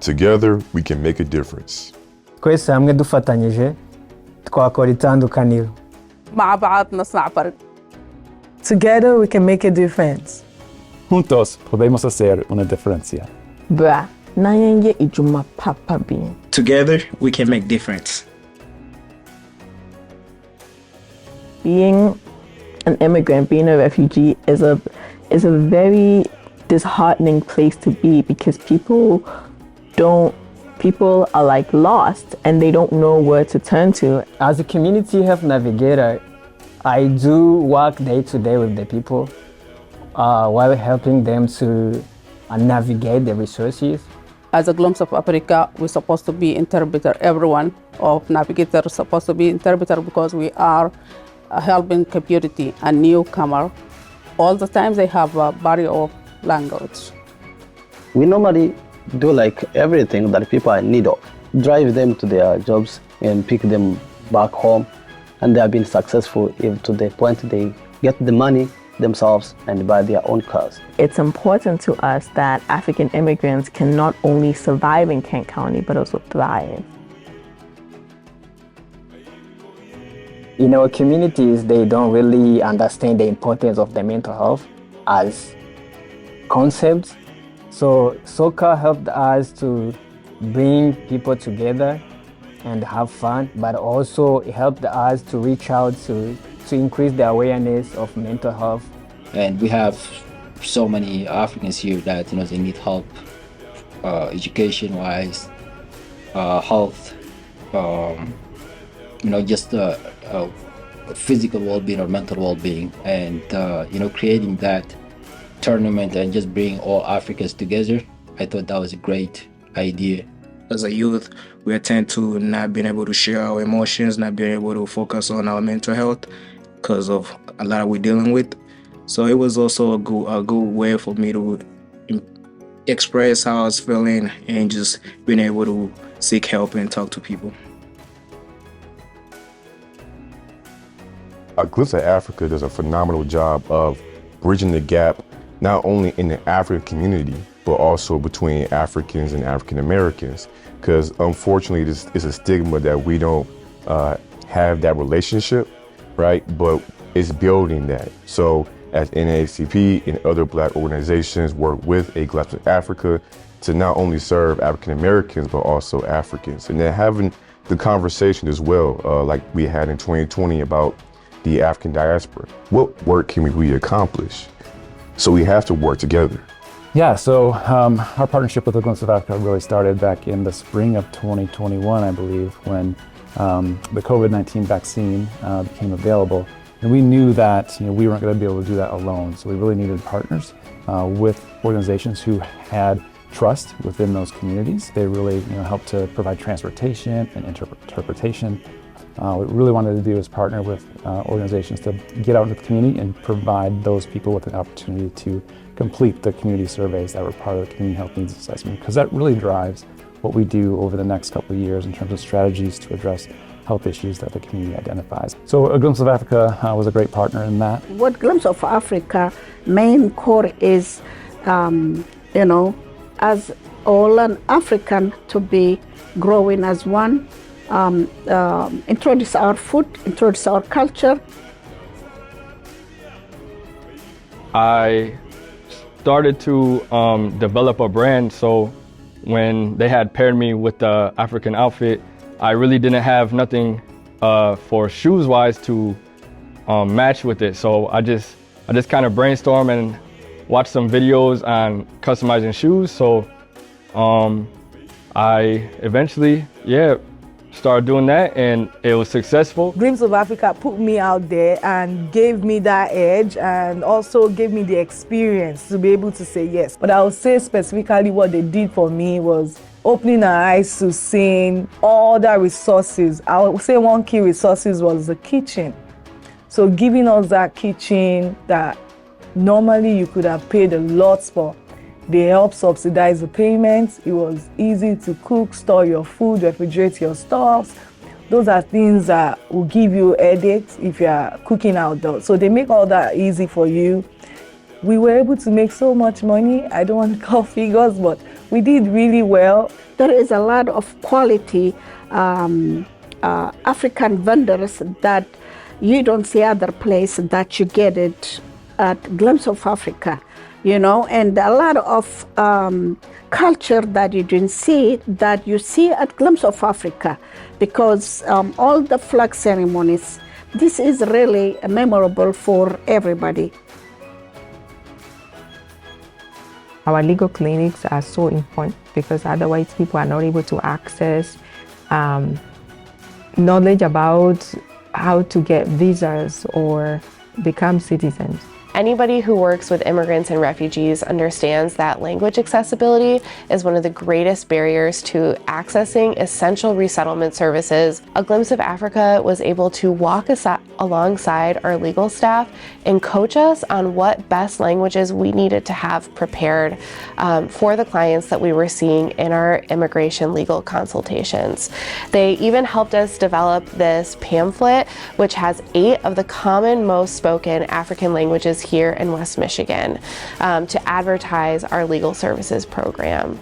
Together, we can make a difference. twese hamwe dufatanyije twakora itandukaniro. مع بعض نصنع فرق. Together we can make a difference. Juntos podemos hacer una diferencia. Bra, nayenge ijuma papa bi. Together we can make difference. Being an immigrant, being a refugee is a very disheartening place to be because people are like lost and they don't know where to turn to. As a community health navigator, I do work day to day with the people while helping them to navigate the resources. As a Glimpse of Africa, we're supposed to be interpreter. Everyone of navigator is supposed to be interpreter because we are helping community and newcomer. All the time they have a barrier of language. We normally do like everything that people are in need of. Drive them to their jobs and pick them back home. And they have been successful to the point they get the money themselves and buy their own cars. It's important to us that African immigrants can not only survive in Kent County, but also thrive. In our communities, they don't really understand the importance of the mental health as concepts. So soccer helped us to bring people together and have fun, but also it helped us to reach out to increase the awareness of mental health. And we have so many Africans here that they need help, education-wise, health, just physical well-being or mental well-being, and creating that tournament and just bring all Africans together. I thought that was a great idea. As a youth, we tend to not being able to share our emotions, not being able to focus on our mental health because of a lot we're dealing with. So it was also a good way for me to express how I was feeling and just being able to seek help and talk to people. A Glimpse of Africa does a phenomenal job of bridging the gap, not only in the African community, but also between Africans and African Americans. Because unfortunately, this is a stigma that we don't have that relationship, right? But it's building that. So as NAACP and other Black organizations work with A Glimpse of Africa to not only serve African Americans, but also Africans. And then having the conversation as well, like we had in 2020 about the African diaspora. What work can we accomplish? So we have to work together. Yeah, so our partnership with the Glimpse of Africa really started back in the spring of 2021, I believe, when the COVID-19 vaccine became available. And we knew that we weren't going to be able to do that alone. So we really needed partners with organizations who had trust within those communities. They really helped to provide transportation and interpretation. What we really wanted to do is partner with organizations to get out into the community and provide those people with an opportunity to complete the community surveys that were part of the community health needs assessment, because that really drives what we do over the next couple of years in terms of strategies to address health issues that the community identifies. So A Glimpse of Africa was a great partner in that. What Glimpse of Africa main core is, as all an African to be growing as one, introduce our food, introduce our culture. I started to develop a brand, so when they had paired me with the African outfit, I really didn't have nothing for shoes wise to match with it. So I just kind of brainstormed and watched some videos on customizing shoes. So I eventually, started doing that, and it was successful. Glimpse of Africa put me out there and gave me that edge and also gave me the experience to be able to say yes. But I would say specifically what they did for me was opening our eyes to seeing all the resources. I would say one key resources was the kitchen. So giving us that kitchen that normally you could have paid a lot for. They helped subsidize the payments. It was easy to cook, store your food, refrigerate your stuff. Those are things that will give you headaches if you are cooking outdoors. So they make all that easy for you. We were able to make so much money. I don't want to call figures, but we did really well. there is a lot of quality African vendors that you don't see other place that you get it at Glimpse of Africa, you know, and a lot of culture that you didn't see that you see at Glimpse of Africa, because all the flag ceremonies, this is really memorable for everybody. Our legal clinics are so important because otherwise people are not able to access knowledge about how to get visas or become citizens. Anybody who works with immigrants and refugees understands that language accessibility is one of the greatest barriers to accessing essential resettlement services. A Glimpse of Africa was able to walk alongside our legal staff and coach us on what best languages we needed to have prepared for the clients that we were seeing in our immigration legal consultations. They even helped us develop this pamphlet, which has 8 of the common most spoken African languages here in West Michigan, to advertise our legal services program.